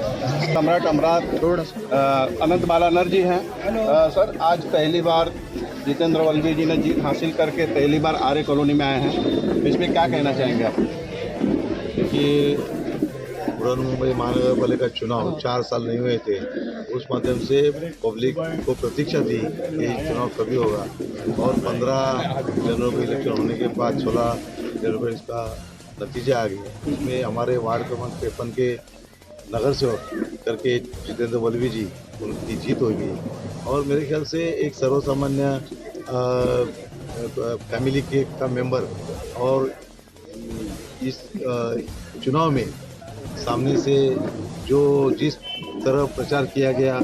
सम्राट अनंत बालानर जी हैं। सर, आज पहली बार जितेंद्र वल्लभी जी ने जीत हासिल करके पहली बार आर्य कॉलोनी में आए हैं, इसमें क्या कहना चाहेंगे आप? देखिए, बृहन्मुंबई महानगर पालिका चुनाव 4 साल नहीं हुए थे, उस माध्यम से पब्लिक को प्रतीक्षा थी कि चुनाव कभी होगा, और 15 जनवरी को इलेक्शन होने के बाद 16 जनवरी को इसका नतीजा आ गया। इसमें हमारे वार्ड क्रमांक 53 के नगर सेवक करके जितेंद्र वल्लभी जी, उनकी जीत हो गई। और मेरे ख्याल से एक सर्वसामान्य फैमिली के का मेंबर, और इस चुनाव में सामने से जो जिस तरह प्रचार किया गया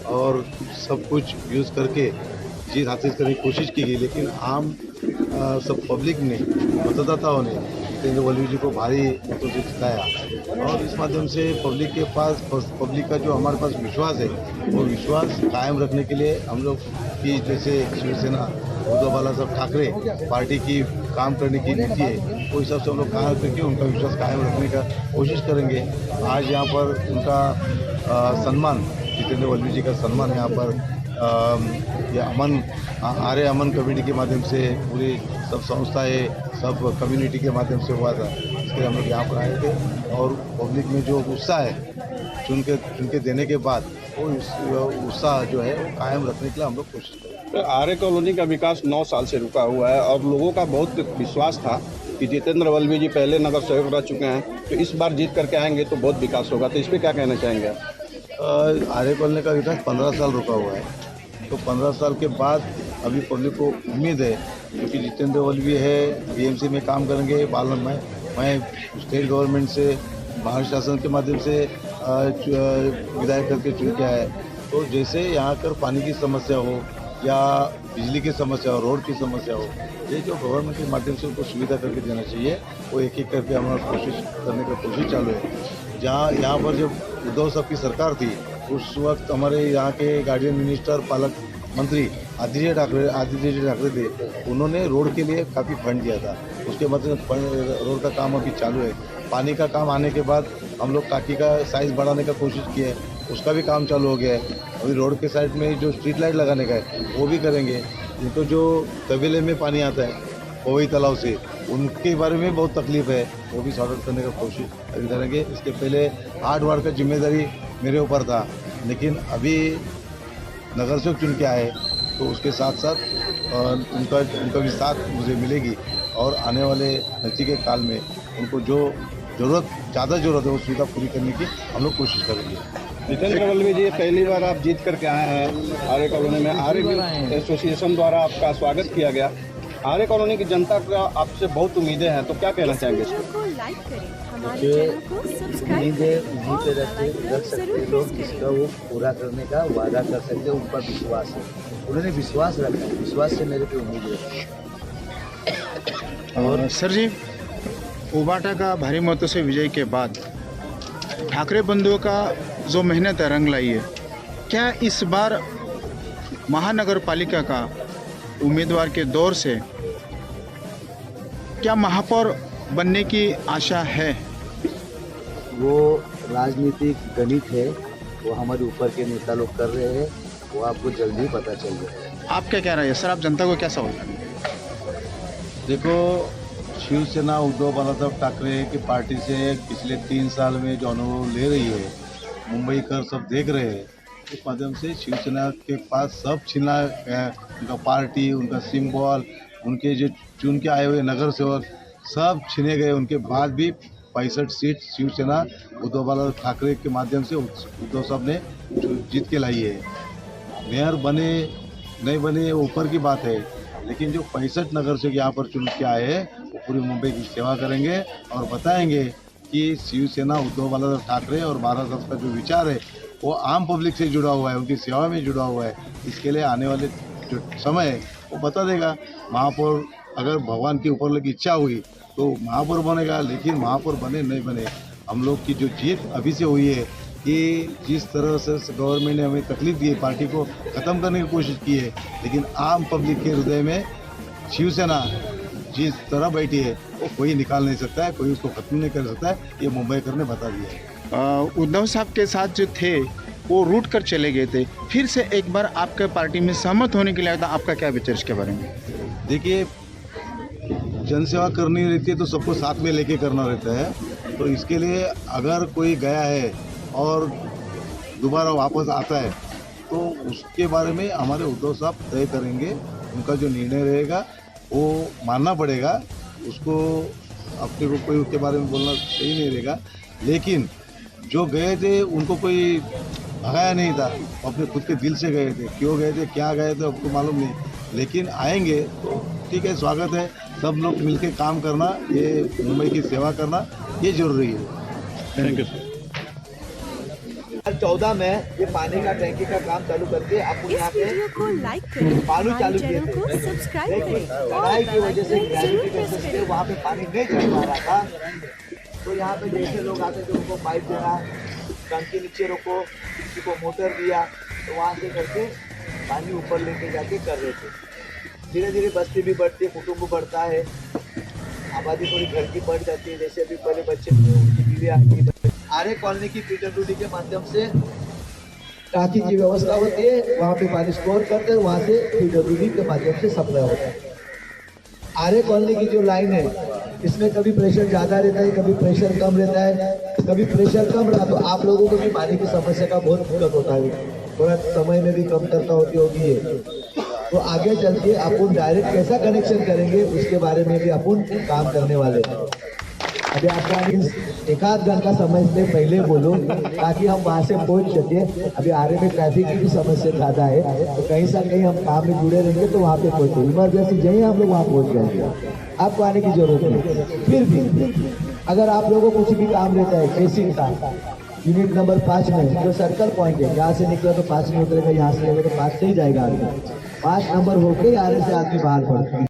और सब कुछ यूज़ करके जीत हासिल करने की कोशिश की गई, लेकिन आम सब पब्लिक ने, मतदाताओं ने जितेंद्र वल्लभी जी को भारी मतों से जिताया। और इस माध्यम से पब्लिक के पास, पब्लिक का जो हमारे पास विश्वास है, वो विश्वास कायम रखने के लिए हम लोग की, जैसे शिवसेना उद्धव बाला साहब ठाकरे पार्टी की काम करने की नीति है, वो हिसाब से हम लोग काम करके उनका विश्वास कायम रखने का कोशिश करेंगे। आज यहाँ पर उनका सम्मान, जितेंद्र वल्लभी जी का सम्मान यहाँ पर ये आर्य अमन कमेटी के माध्यम से, पूरी सब संस्थाएं, सब कम्युनिटी के माध्यम से हुआ था। इसलिए हम लोग यहाँ पर आए थे, और पब्लिक में जो उत्साह है चुन के देने के बाद, वो उत्साह जो है वो कायम रखने के लिए हम लोग कोशिश करेंगे। तो आर्य कॉलोनी का विकास 9 साल से रुका हुआ है और लोगों का बहुत विश्वास था कि जितेंद्र वल्लभी जी पहले नगर सेवक रह चुके हैं, तो इस बार जीत करके आएंगे तो बहुत विकास होगा, तो इस पर क्या कहना चाहेंगे आप? आर्य कॉलोनी का विकास 15 साल रुका हुआ है, तो 15 साल के बाद अभी पब्लिक को उम्मीद है, क्योंकि जितेंद्र वल्लभी है, बीएमसी में काम करेंगे। मैं स्टेट गवर्नमेंट से, महाराष्ट्र शासन के माध्यम से विधायक करके चुन के आया, तो जैसे यहाँ कर पानी की समस्या हो या बिजली की समस्या हो, रोड की समस्या हो, ये जो गवर्नमेंट के माध्यम से उनको सुविधा करके देना चाहिए, वो एक एक करके हमारा कोशिश करने का कोशिश चालू है। जहाँ यहाँ पर जब उद्धव साहब की सरकार थी, उस वक्त हमारे यहाँ के गार्डियन मिनिस्टर, पालक मंत्री आदित्य ठाकरे थे, उन्होंने रोड के लिए काफ़ी फंड दिया था। उसके बाद रोड का काम अभी चालू है। पानी का काम आने के बाद हम लोग टाकी का साइज़ बढ़ाने का कोशिश किए है, उसका भी काम चालू हो गया है। अभी रोड के साइड में जो स्ट्रीट लाइट लगाने का है वो भी करेंगे। उनको जो तबेले में पानी आता है कोई तालाब से, उनके बारे में बहुत तकलीफ है, वो भी सॉर्ट आउट करने का कोशिश अभी करेंगे। इसके पहले 8 वार्ड का जिम्मेदारी मेरे ऊपर था, लेकिन अभी नगर सेवक चुन के आए, तो उसके साथ साथ उनका भी साथ मुझे मिलेगी, और आने वाले नज़दीकी काल में उनको जो ज़्यादा ज़रूरत है वो सुविधा पूरी करने की हम लोग कोशिश करेंगे। जितेंद्र वल्लभी जी, पहली बार आप जीत करके आए हैं आर्य कॉलोनी में। आर्य एसोसिएशन द्वारा आपका स्वागत किया गया। आर्य कॉलोनी की जनता का आपसे बहुत उम्मीदें हैं, तो क्या कहना चाहेंगे इसको? उम्मीदें उन्हीं पे रख सकते लोग जिसका वो पूरा करने का वादा कर सकते, उन पर विश्वास है। उन्होंने विश्वास रखा, विश्वास से मेरे पे उम्मीद है। और सर जी, उबाटा का भारी मतों से विजय के बाद ठाकरे बंधुओं का जो मेहनत है रंग लाई है, क्या इस बार महानगर पालिका का उम्मीदवार के दौर से क्या महापौर बनने की आशा है? वो राजनीतिक गणित है, वो हमारे ऊपर के नेता लोग कर रहे हैं, वो आपको जल्दी पता चल जाएगा। आप क्या कह रहे हैं सर? आप जनता को क्या सवाल करें? देखो, शिवसेना उद्धव बाला साहब ठाकरे की पार्टी से पिछले 3 साल में जो अनुभव ले रही है, मुंबई कर सब देख रहे हैं, उस माध्यम से शिवसेना के पास सब छीना है। उनका पार्टी, उनका सिंबल, उनके जो चुन के आए हुए नगर सेवक सब छीने गए। उनके बाद भी 65 सीट शिवसेना उद्धव बाला ठाकरे के माध्यम से उद्धव साहब ने जीत के लाई है। मेयर बने नहीं बने ऊपर की बात है, लेकिन जो 65 नगर सेवक यहाँ पर चुन के आए हैं, वो पूरी मुंबई की सेवा करेंगे और बताएंगे कि शिवसेना उद्धव बाला ठाकरे और बाला साहब का जो विचार है वो आम पब्लिक से जुड़ा हुआ है, उनकी सेवा में जुड़ा हुआ है। इसके लिए आने वाले जो समय है वो बता देगा। महापौर, अगर भगवान की ऊपर लगी इच्छा हुई तो महापौर बनेगा, लेकिन महापौर बने नहीं बने, हम लोग की जो जीत अभी से हुई है कि जिस तरह से गवर्नमेंट ने हमें तकलीफ दी है, पार्टी को ख़त्म करने की कोशिश की है, लेकिन आम पब्लिक के हृदय में शिवसेना जिस तरह बैठी है वो कोई निकाल नहीं सकता है, कोई उसको ख़त्म नहीं कर सकता है। ये मुंबईकर ने बता दिया है। उद्धव साहब के साथ जो थे वो रूट कर चले गए थे, फिर से एक बार आपके पार्टी में सहमत होने के लिए आया था, आपका क्या विचार इसके बारे में? देखिए, जनसेवा करनी रहती है तो सबको साथ में लेके करना रहता है। तो इसके लिए अगर कोई गया है और दोबारा वापस आता है तो उसके बारे में हमारे उद्धव साहब तय करेंगे। उनका जो निर्णय रहेगा वो मानना पड़ेगा। उसको अपने को कोई उसके बारे में बोलना सही नहीं रहेगा। लेकिन जो गए थे उनको कोई भगाया नहीं था, वो अपने खुद के दिल से गए थे। क्यों गए थे, क्या गए थे, आपको मालूम नहीं, लेकिन आएंगे तो ठीक है, स्वागत है। सब लोग मिलकर काम करना, ये मुंबई की सेवा करना, ये जरूरी है। Thank you sir. 2014 में ये पानी का टैंकी का काम चालू करके अपन यहाँ इस वीडियो को लाइक करें, पानी हमारे चालू किए चैनल को थे। सब्सक्राइब लेकिन करें और लड़ाई की बेल वजह से आइकन ग्रेविटी जरूर प्रेस बेसिस पे करें। वहाँ पे पानी नहीं चल पा रहा था। तो यहाँ पे जैसे लोग आते थे उनको पाइप देना, टंकी नीचे रोको, किसी को मोटर दिया, तो वहाँ से करके पानी ऊपर लेके जाके कर रहे थे। धीरे धीरे बस्ती भी बढ़ती है, कुटुंब बढ़ता है, आबादी थोड़ी घर की बढ़ जाती है। जैसे अभी पहले बच्चे थे, उनकी बीवी आती है। आर्य कॉलोनी की पीडब्ल्यूडी के माध्यम से टाँकी की व्यवस्था होती है, वहाँ पे पानी स्टोर करते हैं, वहाँ से पीडब्ल्यूडी के माध्यम से सप्लाई होता है। आर्य कॉलोनी की जो लाइन है, इसमें कभी प्रेशर ज़्यादा रहता है, कभी प्रेशर कम रहता है। कभी प्रेशर कम रहा तो आप लोगों को भी पानी की समस्या का बहुत दिक्कत होता है, थोड़ा समय में भी कमतरता होती होगी ये। तो आगे चल के अपन डायरेक्ट कैसा कनेक्शन करेंगे उसके बारे में भी अपन काम करने वाले हैं। अभी आपका एक आध घंटा समय से पहले बोलो ताकि हम वहाँ से पहुँच सके। अभी आरे में ट्रैफिक की भी समस्या ज़्यादा है, तो कहीं से कहीं हम काम में जुड़े रहेंगे तो वहाँ पे पहुँचे। इमरजेंसी चाहिए हम लोग वहाँ पहुँच जाएंगे, आपको आने की जरूरत नहीं। फिर भी अगर आप लोगों को कुछ भी काम रहता है, बेसिक का यूनिट नंबर 5 में जो सर्कल पॉइंट है, यहाँ से निकला तो 5 में उतरेगा, यहाँ से लेगा तो 5 से ही जाएगा आगे। 5 नंबर होके आने से आदमी बाहर पड़ता है।